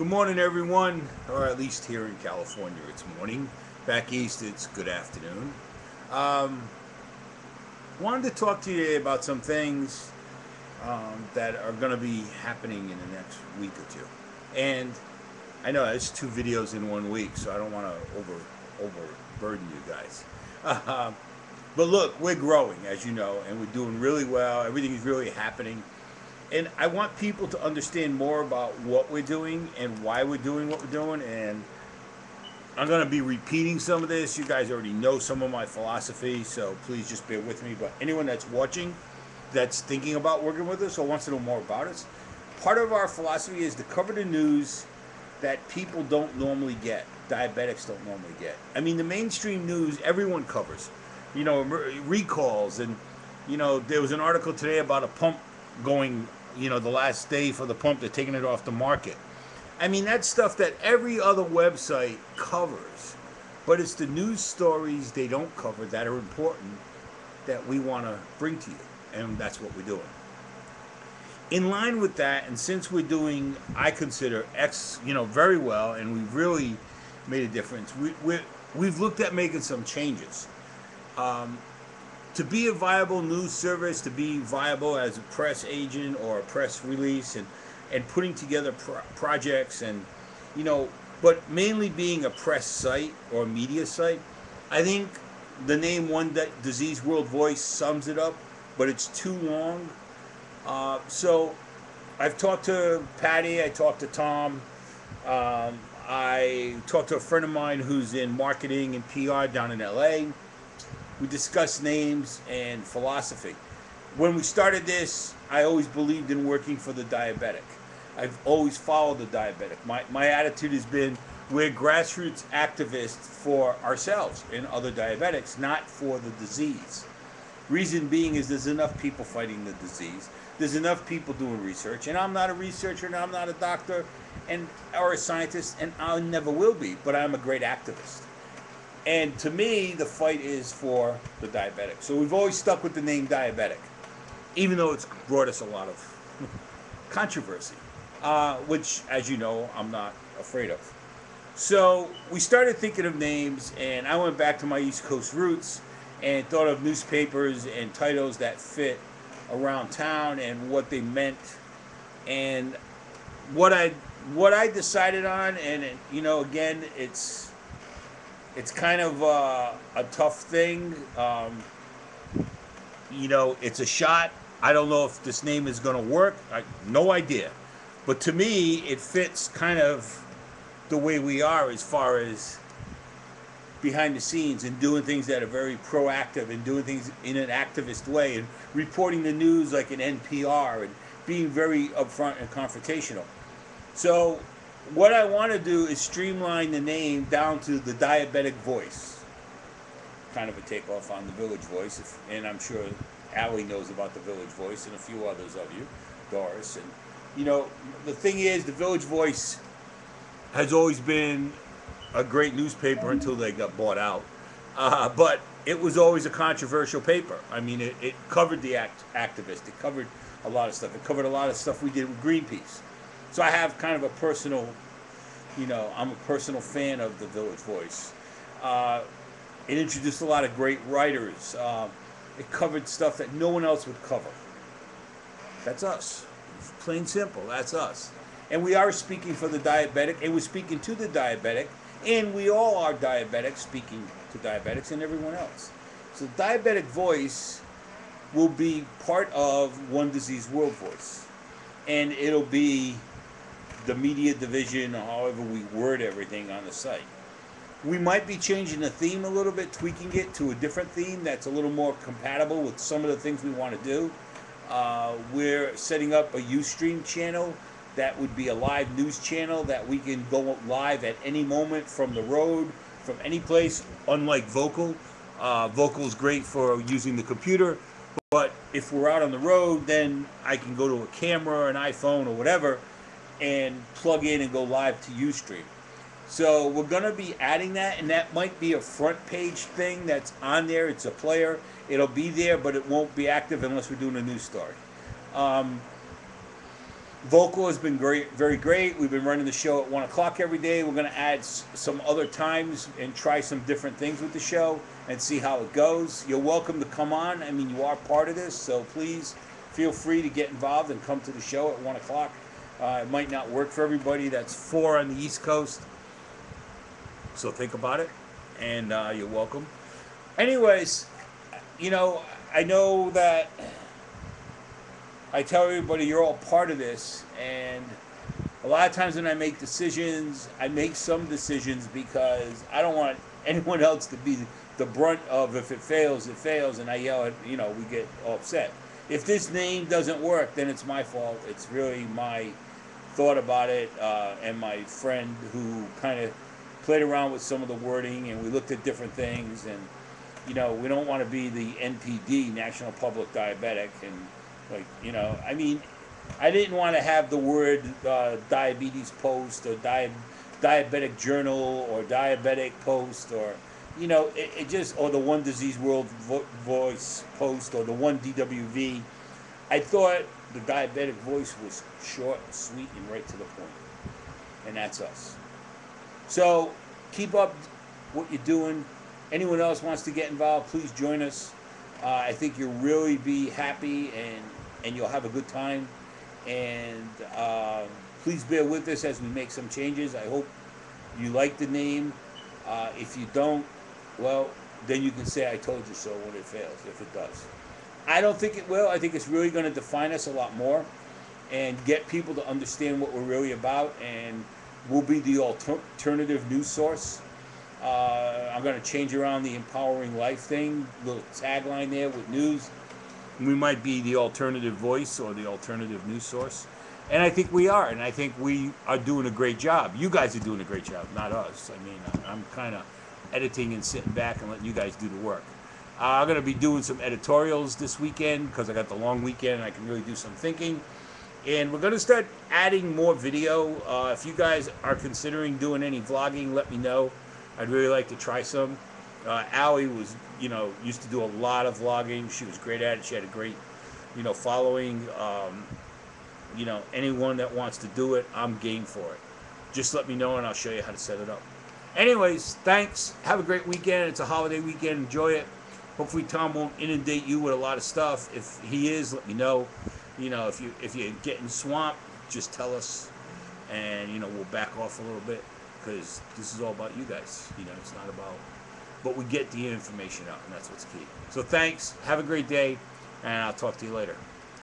Good morning, everyone, or at least here in California, it's morning. Back east, it's good afternoon. Um, Wanted to talk to you today about some things that are going to be happening in the next week or two. And I know it's two videos in 1 week, so I don't want to overburden you guys. Uh, but look, we're growing, as you know, and we're doing really well. Everything's really happening. And I want people to understand more about what we're doing and why we're doing what we're doing. And I'm going to be repeating some of this. You guys already know some of my philosophy, so please just bear with me. But anyone that's watching, that's thinking about working with us or wants to know more about us, part of our philosophy is to cover the news that people don't normally get, diabetics don't normally get. I mean, the mainstream news, everyone covers. You know, recalls, and, you know, there was an article today about a pump going, the last day for the pump, they're taking it off the market. I mean, that's stuff that every other website covers, but it's the news stories they don't cover that are important that we want to bring to you, and that's what we're doing. In line with that, and since we're doing, I consider very well, and we've really made a difference, we've looked at making some changes. To be a viable news service, to be viable as a press agent or a press release, and putting together projects, and but mainly being a press site or a media site, I think the name One Disease World Voice sums it up, but it's too long. So I've talked to Patty, I talked to Tom, I talked to a friend of mine who's in marketing and PR down in LA. We discussed names and philosophy. When we started this, I always believed in working for the diabetic. I've always followed the diabetic. My attitude has been we're grassroots activists for ourselves and other diabetics, not for the disease. Reason being is there's enough people fighting the disease. There's enough people doing research, and I'm not a researcher, and I'm not a doctor, or a scientist, and I never will be. But I'm a great activist. And to me, the fight is for the diabetic. So we've always stuck with the name diabetic, even though it's brought us a lot of controversy, which, as you know, I'm not afraid of. So we started thinking of names, and I went back to my East Coast roots and thought of newspapers and titles that fit around town and what they meant. And what I decided on, and again, it's kind of a tough thing. It's a shot. I don't know if this name is going to work. No idea. But to me, it fits kind of the way we are as far as behind the scenes and doing things that are very proactive and doing things in an activist way and reporting the news like an NPR and being very upfront and confrontational. So what I want to do is streamline the name down to the Diabetic Voice. Kind of a takeoff on the Village Voice, and I'm sure Allie knows about the Village Voice and a few others of you, Doris. And the thing is, the Village Voice has always been a great newspaper until they got bought out. But it was always a controversial paper. I mean, it covered the activist. It covered a lot of stuff. It covered a lot of stuff we did with Greenpeace. So I have kind of a personal, I'm a personal fan of the Village Voice. It introduced a lot of great writers. It covered stuff that no one else would cover. That's us. It's plain simple. That's us. And we are speaking for the diabetic, and we're speaking to the diabetic, and we all are diabetics speaking to diabetics and everyone else. So the Diabetic Voice will be part of One Disease World Voice. And it'll be the media division, or however we word everything on the site. We might be changing the theme a little bit, tweaking it to a different theme that's a little more compatible with some of the things we want to do. We're setting up a Ustream channel that would be a live news channel that we can go live at any moment from the road, from any place, unlike Vocal. Vocal is great for using the computer, but if we're out on the road, then I can go to a camera, an iPhone, or whatever, and plug in and go live to Ustream. So we're going to be adding that, and that might be a front page thing that's on there. It's a player. It'll be there, but it won't be active unless we're doing a news story. Vocal has been great, very great. We've been running the show at 1 o'clock every day. We're going to add some other times and try some different things with the show and see how it goes. You're welcome to come on. I mean, you are part of this, so please feel free to get involved and come to the show at 1 o'clock. It might not work for everybody. That's 4 on the East Coast. So think about it, and you're welcome. Anyways, you know, I know that I tell everybody you're all part of this, and a lot of times when I make decisions, I make some decisions because I don't want anyone else to be the brunt of if it fails, and I yell at, you know, we get all upset. If this name doesn't work, then it's my fault. It's really my thought about it, and my friend who kind of played around with some of the wording, and we looked at different things, and, you know, we don't want to be the NPD, National Public Diabetic, and, like, you know, I mean, I didn't want to have the word diabetes post or diabetic journal or diabetic post, or, you know, it just, or the One Disease World Voice post or the One DWV. I thought the diabetic voice was short, sweet, and right to the point. And that's us. So keep up what you're doing. Anyone else wants to get involved, please join us. I think you'll really be happy, and you'll have a good time. And please bear with us as we make some changes. I hope you like the name. If you don't, well, then you can say I told you so when it fails, if it does. I don't think it will. I think it's really going to define us a lot more and get people to understand what we're really about, and we'll be the alternative news source. I'm going to change around the empowering life thing, little tagline there with news. We might be the alternative voice or the alternative news source. And I think we are, and I think we are doing a great job. You guys are doing a great job, not us. I mean, I'm kind of editing and sitting back and letting you guys do the work. I'm going to be doing some editorials this weekend because I got the long weekend and I can really do some thinking. And we're going to start adding more video. If you guys are considering doing any vlogging, let me know. I'd really like to try some. Allie was, you know, used to do a lot of vlogging. She was great at it. She had a great, you know, following. You know, anyone that wants to do it, I'm game for it. Just let me know and I'll show you how to set it up. Anyways, thanks. Have a great weekend. It's a holiday weekend. Enjoy it. Hopefully Tom won't inundate you with a lot of stuff. If he is, let me know. You know, if you're getting swamped, just tell us, and, you know, we'll back off a little bit, because this is all about you guys. You know, it's not about, but we get the information out, and that's what's key. So thanks. Have a great day, and I'll talk to you later.